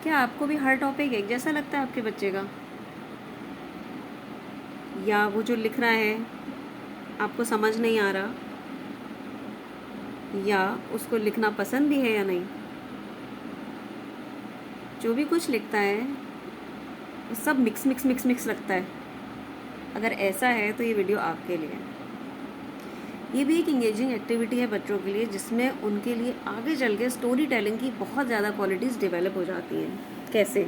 क्या आपको भी हर टॉपिक एक जैसा लगता है आपके बच्चे का, या वो जो लिख रहा है आपको समझ नहीं आ रहा, या उसको लिखना पसंद भी है या नहीं? जो भी कुछ लिखता है वो सब मिक्स मिक्स मिक्स मिक्स लगता है। अगर ऐसा है तो ये वीडियो आपके लिए है। ये भी एक इंगेजिंग एक्टिविटी है बच्चों के लिए, जिसमें उनके लिए आगे चल के स्टोरी टेलिंग की बहुत ज़्यादा क्वालिटीज़ डेवलप हो जाती हैं। कैसे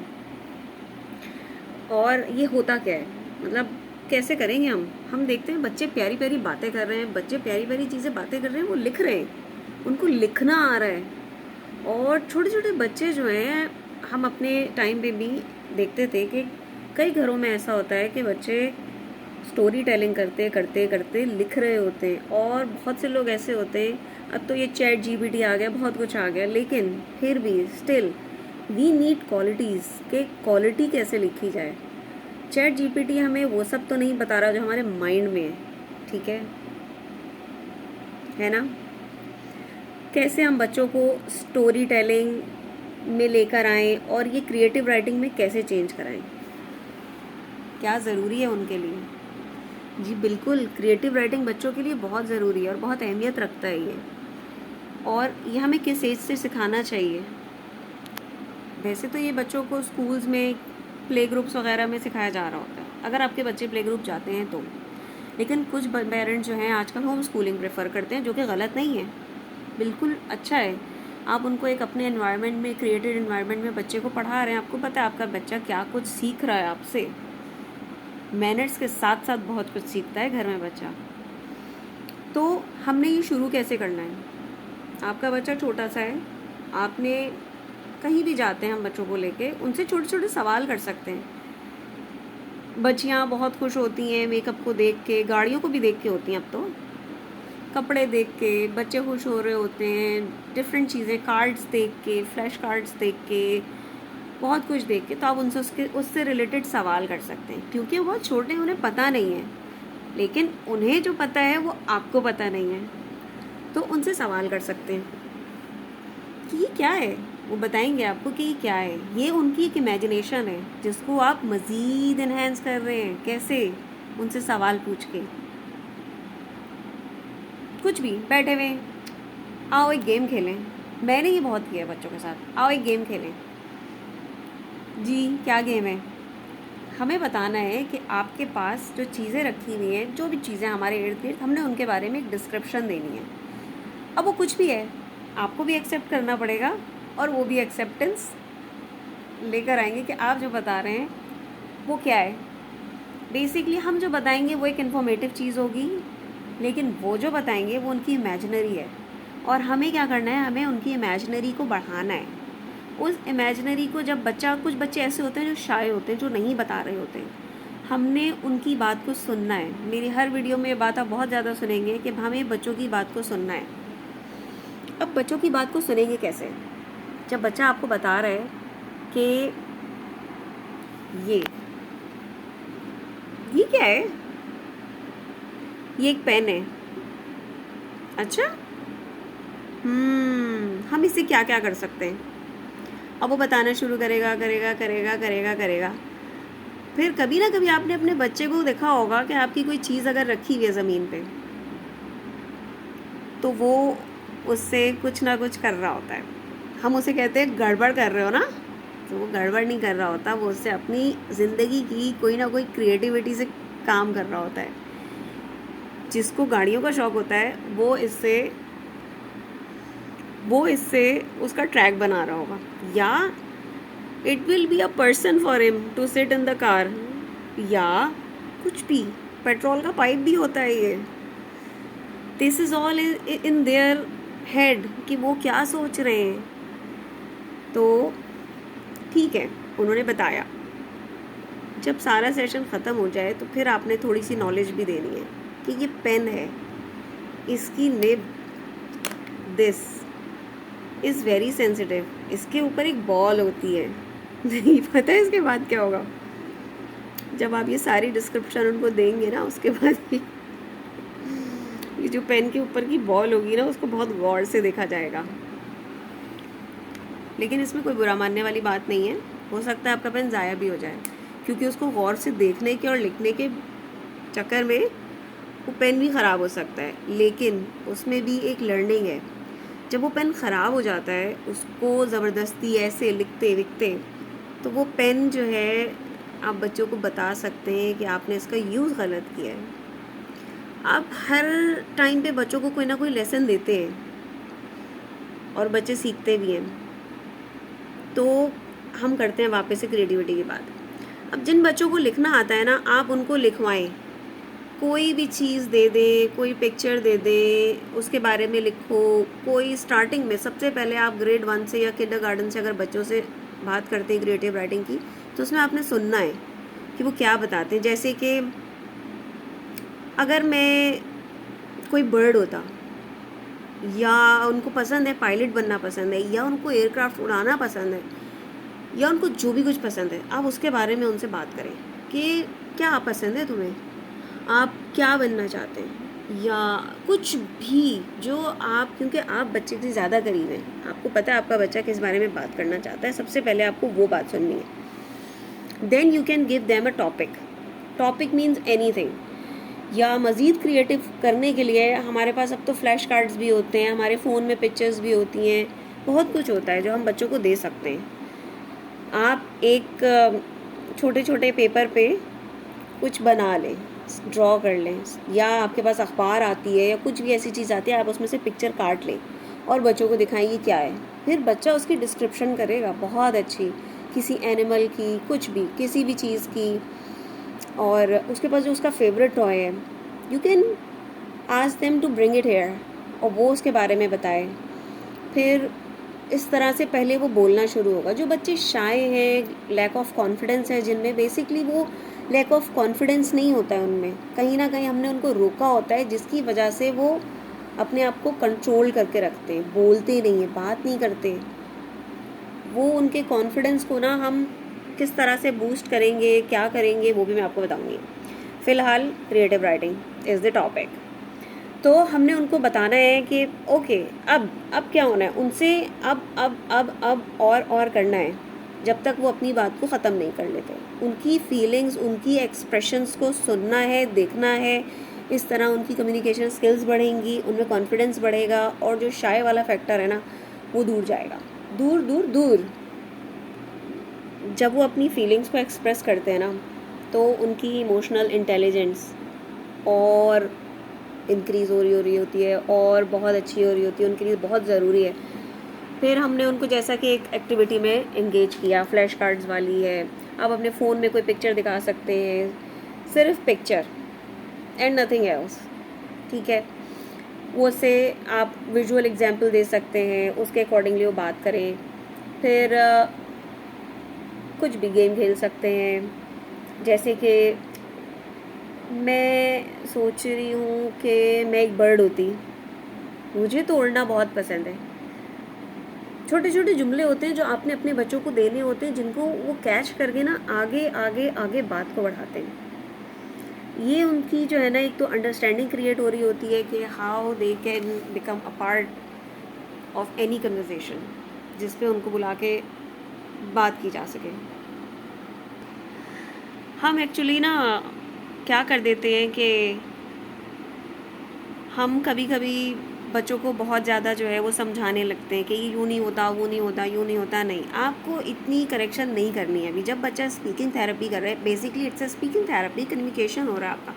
और ये होता क्या है, मतलब कैसे करेंगे हम देखते हैं बच्चे प्यारी प्यारी बातें कर रहे हैं, बच्चे प्यारी प्यारी चीज़ें बातें कर रहे हैं, वो लिख रहे हैं, उनको लिखना आ रहा है। और छोटे छोटे बच्चे जो हैं, हम अपने टाइम पे भी देखते थे कि कई घरों में ऐसा होता है कि बच्चे स्टोरी टेलिंग करते करते करते लिख रहे होते हैं। और बहुत से लोग ऐसे होते हैं, अब तो ये चैट जीपीटी आ गया, बहुत कुछ आ गया, लेकिन फिर भी स्टिल वी नीड क्वालिटीज़ के क्वालिटी कैसे लिखी जाए। चैट जीपीटी हमें वो सब तो नहीं बता रहा जो हमारे माइंड में है, ठीक है ना? कैसे हम बच्चों को स्टोरी टेलिंग में लेकर आएँ और ये क्रिएटिव राइटिंग में कैसे चेंज कराएं, क्या ज़रूरी है उनके लिए? जी बिल्कुल, क्रिएटिव राइटिंग बच्चों के लिए बहुत ज़रूरी है और बहुत अहमियत रखता है ये। और ये हमें किस एज से सिखाना चाहिए? वैसे तो ये बच्चों को स्कूल्स में प्ले ग्रुप्स वगैरह में सिखाया जा रहा होता है, अगर आपके बच्चे प्ले ग्रुप जाते हैं तो। लेकिन कुछ पेरेंट्स जो हैं आजकल होम स्कूलिंग प्रेफर करते हैं, जो कि गलत नहीं है, बिल्कुल अच्छा है। आप उनको एक अपने एनवायरनमेंट में, क्रिएटेड एनवायरनमेंट में बच्चे को पढ़ा रहे हैं, आपको पता है आपका बच्चा क्या कुछ सीख रहा है आपसे। मैनर्स के साथ साथ बहुत कुछ सीखता है घर में बच्चा। तो हमने ये शुरू कैसे करना है? आपका बच्चा छोटा सा है, आपने कहीं भी जाते हैं हम बच्चों को लेके, उनसे छोटे छोटे सवाल कर सकते हैं। बच्चियाँ बहुत खुश होती हैं मेकअप को देख के, गाड़ियों को भी देख के होती हैं अब तो, कपड़े देख के बच्चे खुश हो रहे होते हैं, डिफरेंट चीज़ें, कार्ड्स देख के, फ्लैश कार्ड्स देख के, बहुत कुछ देख के। तो आप उनसे उससे रिलेटेड सवाल कर सकते हैं, क्योंकि वो बहुत छोटे हैं, उन्हें पता नहीं है, लेकिन उन्हें जो पता है वो आपको पता नहीं है। तो उनसे सवाल कर सकते हैं कि ये क्या है, वो बताएंगे आपको कि ये क्या है। ये उनकी एक इमेजिनेशन है जिसको आप मज़ीद इन्हेंस कर रहे हैं। कैसे? उनसे सवाल पूछ के, कुछ भी, बैठे हुए आओ एक गेम खेलें। मैंने ये बहुत किया है बच्चों के साथ, आओ एक गेम खेलें। जी क्या गेम है? हमें बताना है कि आपके पास जो चीज़ें रखी हुई हैं, जो भी चीज़ें हमारे इर्द गिर्द, हमने उनके बारे में एक डिस्क्रिप्शन देनी है। अब वो कुछ भी है, आपको भी एक्सेप्ट करना पड़ेगा और वो भी एक्सेप्टेंस लेकर आएंगे कि आप जो बता रहे हैं वो क्या है। बेसिकली हम जो बताएंगे वो एक इन्फॉर्मेटिव चीज़ होगी, लेकिन वो जो बताएंगे वो उनकी इमेजिनरी है। और हमें क्या करना है, हमें उनकी इमेजिनरी को बढ़ाना है। उस इमेजिनरी को जब बच्चा, कुछ बच्चे ऐसे होते हैं जो शाय होते हैं, जो नहीं बता रहे होते हैं, हमने उनकी बात को सुनना है। मेरी हर वीडियो में ये बात आप बहुत ज़्यादा सुनेंगे कि हमें बच्चों की बात को सुनना है। अब बच्चों की बात को सुनेंगे कैसे? जब बच्चा आपको बता रहा है कि ये क्या है, ये एक पेन है, अच्छा, हम इससे क्या क्या कर सकते हैं। अब वो बताना शुरू करेगा, करेगा करेगा करेगा करेगा। फिर कभी ना कभी आपने अपने बच्चे को देखा होगा कि आपकी कोई चीज़ अगर रखी हुई है ज़मीन पे, तो वो उससे कुछ ना कुछ कर रहा होता है। हम उसे कहते हैं गड़बड़ कर रहे हो ना, तो वो गड़बड़ नहीं कर रहा होता, वो उससे अपनी ज़िंदगी की कोई ना कोई क्रिएटिविटी से काम कर रहा होता है। जिसको गाड़ियों का शौक़ होता है वो इससे उसका ट्रैक बना रहा होगा, या it will be a person for him to sit in the car, या कुछ भी, पेट्रोल का पाइप भी होता है ये। This is all in their head कि वो क्या सोच रहे हैं। तो ठीक है, उन्होंने बताया। जब सारा सेशन ख़त्म हो जाए तो फिर आपने थोड़ी सी नॉलेज भी देनी है कि ये पेन है, इसकी nib this is very sensitive, इसके ऊपर एक बॉल होती है। नहीं पता है इसके बाद क्या होगा? जब आप ये सारी डिस्क्रिप्शन उनको देंगे ना, उसके बाद ये जो पेन के ऊपर की बॉल होगी ना, उसको बहुत गौर से देखा जाएगा। लेकिन इसमें कोई बुरा मानने वाली बात नहीं है। हो सकता है आपका पेन ज़ाया भी हो जाए, क्योंकि उसको गौर से देखने के और लिखने के चक्कर में वो पेन भी ख़राब हो सकता है, लेकिन उसमें भी एक लर्निंग है। जब वो पेन ख़राब हो जाता है, उसको ज़बरदस्ती ऐसे लिखते लिखते, तो वो पेन जो है आप बच्चों को बता सकते हैं कि आपने इसका यूज़ गलत किया है। आप हर टाइम पे बच्चों को कोई ना कोई लेसन देते हैं और बच्चे सीखते भी हैं। तो हम करते हैं वापस से क्रिएटिविटी की बात। अब जिन बच्चों को लिखना आता है ना, आप उनको लिखवाएं, कोई भी चीज़ दे दें, कोई पिक्चर दे दें, उसके बारे में लिखो। कोई स्टार्टिंग में सबसे पहले आप ग्रेड 1 से या किंडरगार्टन से अगर बच्चों से बात करते हैं क्रिएटिव राइटिंग की, तो उसमें आपने सुनना है कि वो क्या बताते हैं। जैसे कि अगर मैं कोई बर्ड होता, या उनको पसंद है पायलट बनना पसंद है, या उनको एयरक्राफ्ट उड़ाना पसंद है, या उनको जो भी कुछ पसंद है, आप उसके बारे में उनसे बात करें कि क्या पसंद है तुम्हें, आप क्या बनना चाहते हैं, या कुछ भी जो आप, क्योंकि आप बच्चे से ज़्यादा करीब हैं, आपको पता है आपका बच्चा किस बारे में बात करना चाहता है, सबसे पहले आपको वो बात सुननी है। Then you can give them a topic means anything. या मज़ीद क्रिएटिव करने के लिए हमारे पास अब तो फ्लैश कार्ड्स भी होते हैं, हमारे फ़ोन में पिक्चर्स भी होती हैं, बहुत कुछ होता है जो हम बच्चों को दे सकते हैं। आप एक छोटे छोटे पेपर पे कुछ बना लें, ड्रॉ कर लें, या आपके पास अखबार आती है या कुछ भी ऐसी चीज़ आती है, आप उसमें से पिक्चर काट लें और बच्चों को दिखाएं ये क्या है। फिर बच्चा उसकी डिस्क्रिप्शन करेगा बहुत अच्छी, किसी एनिमल की, कुछ भी, किसी भी चीज़ की, और उसके पास जो उसका फेवरेट टॉय है, you can ask them to bring it here, और वो उसके बारे में बताए। फिर इस तरह से पहले वो बोलना शुरू होगा। जो बच्चे शाय हैं, लैक ऑफ कॉन्फिडेंस है जिनमें, बेसिकली वो लैक ऑफ कॉन्फिडेंस नहीं होता है उनमें, कहीं ना कहीं हमने उनको रोका होता है, जिसकी वजह से वो अपने आप को कंट्रोल करके रखते हैं, बोलते नहीं हैं, बात नहीं करते। वो उनके कॉन्फिडेंस को ना हम किस तरह से बूस्ट करेंगे, क्या करेंगे, वो भी मैं आपको बताऊंगी। फ़िलहाल creative writing is the topic. तो हमने उनको बताना है कि ओके, अब क्या होना है उनसे, अब और करना है, जब तक वो अपनी बात को ख़त्म नहीं कर लेते। उनकी फीलिंग्स, उनकी एक्सप्रेशंस को सुनना है, देखना है। इस तरह उनकी कम्युनिकेशन स्किल्स बढ़ेंगी, उनमें कॉन्फिडेंस बढ़ेगा, और जो शाय वाला फैक्टर है ना, वो दूर जाएगा, दूर दूर दूर। जब वो अपनी फीलिंग्स को एक्सप्रेस करते हैं ना, तो उनकी इमोशनल इंटेलिजेंस और इंक्रीज़ हो रही होती है, और बहुत अच्छी हो रही होती है, उनके लिए बहुत ज़रूरी है। फिर हमने उनको जैसा कि एक एक्टिविटी में एंगेज किया, फ्लैश कार्ड्स वाली है। आप अपने फ़ोन में कोई पिक्चर दिखा सकते हैं, सिर्फ पिक्चर एंड नथिंग एल्स, ठीक है। वो से आप विजुअल एग्जाम्पल दे सकते हैं, उसके अकॉर्डिंगली वो बात करें। फिर कुछ भी गेम खेल सकते हैं, जैसे कि मैं सोच रही हूँ कि मैं एक बर्ड होती, मुझे तो उड़ना बहुत पसंद है। छोटे छोटे जुमले होते हैं जो आपने अपने बच्चों को देने होते हैं, जिनको वो कैच करके ना आगे आगे आगे बात को बढ़ाते हैं। ये उनकी जो है ना, एक तो अंडरस्टैंडिंग क्रिएट हो रही होती है कि how they can become a part of any conversation, जिस पे उनको बुला के बात की जा सके। हम एक्चुअली ना क्या कर देते हैं कि हम कभी कभी बच्चों को बहुत ज़्यादा जो है वो समझाने लगते हैं कि ये यूँ नहीं होता, वो नहीं होता, यूँ नहीं होता। नहीं, आपको इतनी करेक्शन नहीं करनी है अभी। जब बच्चा स्पीकिंग थेरेपी कर रहा है, basically it's a speaking therapy, communication हो रहा है आपका,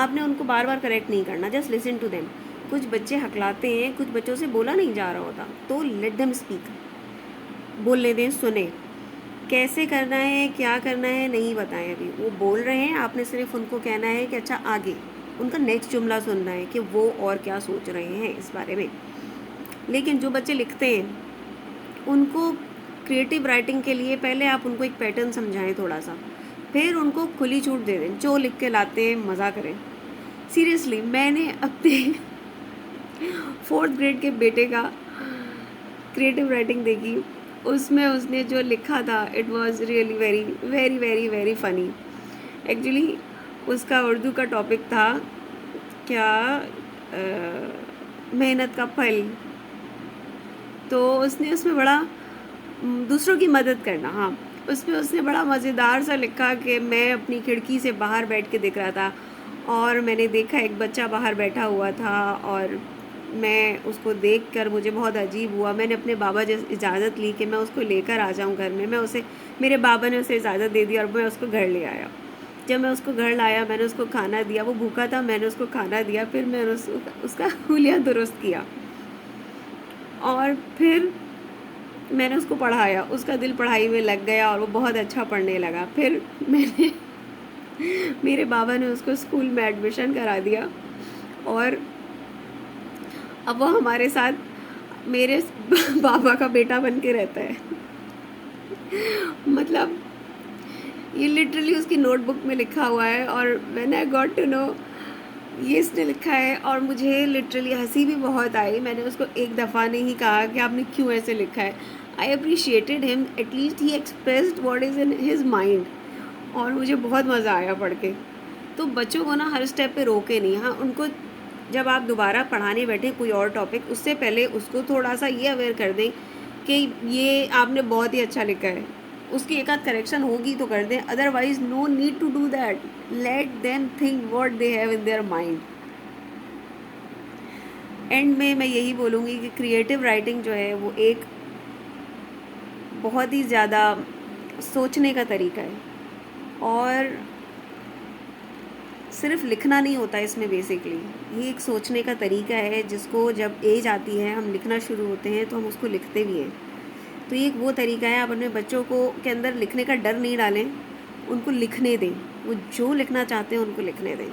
आपने उनको बार बार करेक्ट नहीं करना, जस्ट लिसन टू देम। कुछ बच्चे हकलाते हैं, कुछ बच्चों से बोला नहीं जा रहा होता, तो लेट देम स्पीक, बोलने दें, सुने। कैसे करना है, क्या करना है, नहीं बताएं अभी। वो बोल रहे हैं, आपने सिर्फ उनको कहना है कि अच्छा आगे, उनका नेक्स्ट जुमला सुनना है कि वो और क्या सोच रहे हैं इस बारे में। लेकिन जो बच्चे लिखते हैं, उनको क्रिएटिव राइटिंग के लिए पहले आप उनको एक पैटर्न समझाएं थोड़ा सा, फिर उनको खुली छूट दे दें, जो लिख के लाते हैं मज़ा करें। सीरियसली, मैंने अपने 4th ग्रेड के बेटे का क्रिएटिव राइटिंग देखी, उसमें उसने जो लिखा था, it was really very very very very funny. Actually उसका उर्दू का टॉपिक था क्या, मेहनत का फल। तो उसने उसमें बड़ा दूसरों की मदद करना, हाँ। उसमें उसने बड़ा मज़ेदार सा लिखा कि मैं अपनी खिड़की से बाहर बैठ के देख रहा था और मैंने देखा एक बच्चा बाहर बैठा हुआ था और मैं उसको देखकर मुझे बहुत अजीब हुआ। मैंने अपने बाबा से इजाज़त ली कि मैं उसको लेकर आ जाऊँ घर में। मेरे बाबा ने उसे इजाज़त दे दी और मैं उसको घर ले आया। जब मैं उसको घर लाया, मैंने उसको खाना दिया। वो भूखा था, मैंने उसको खाना दिया। फिर मैंने उसका हुलिया दुरुस्त किया और फिर मैंने उसको पढ़ाया। उसका दिल पढ़ाई में लग गया और वो बहुत अच्छा पढ़ने लगा। फिर मैंने मेरे बाबा ने उसको स्कूल में एडमिशन करा दिया और अब वो हमारे साथ मेरे बाबा का बेटा बन के रहता है। मतलब ये लिटरली उसकी नोटबुक में लिखा हुआ है और when I got to know ये इसने लिखा है और मुझे लिटरली हंसी भी बहुत आई। मैंने उसको एक दफ़ा नहीं कहा कि आपने क्यों ऐसे लिखा है। I appreciated him, at least he expressed what is in his mind और मुझे बहुत मज़ा आया पढ़ के। तो बच्चों को ना हर स्टेप पे रोके नहीं। हाँ, उनको जब आप दोबारा पढ़ाने बैठे कोई और टॉपिक, उससे पहले उसको थोड़ा सा ये अवेयर कर दें कि ये आपने बहुत ही अच्छा लिखा है। उसकी एक आध करेक्शन होगी तो कर दें, otherwise no need to do that. Let them think what they have in their mind. End में मैं यही बोलूँगी कि क्रिएटिव राइटिंग जो है वो एक बहुत ही ज़्यादा सोचने का तरीका है और सिर्फ लिखना नहीं होता इसमें। बेसिकली ये एक सोचने का तरीका है जिसको जब एज आती है, हम लिखना शुरू होते हैं तो हम उसको लिखते भी हैं। तो ये एक वो तरीका है। आप अपने बच्चों को के अंदर लिखने का डर नहीं डालें, उनको लिखने दें। वो जो लिखना चाहते हैं उनको लिखने दें।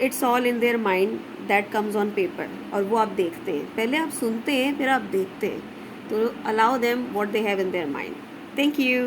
It's all in their mind that comes on paper. और वो आप देखते हैं, पहले आप सुनते हैं फिर आप देखते हैं। तो allow them what they have in their mind. Thank you.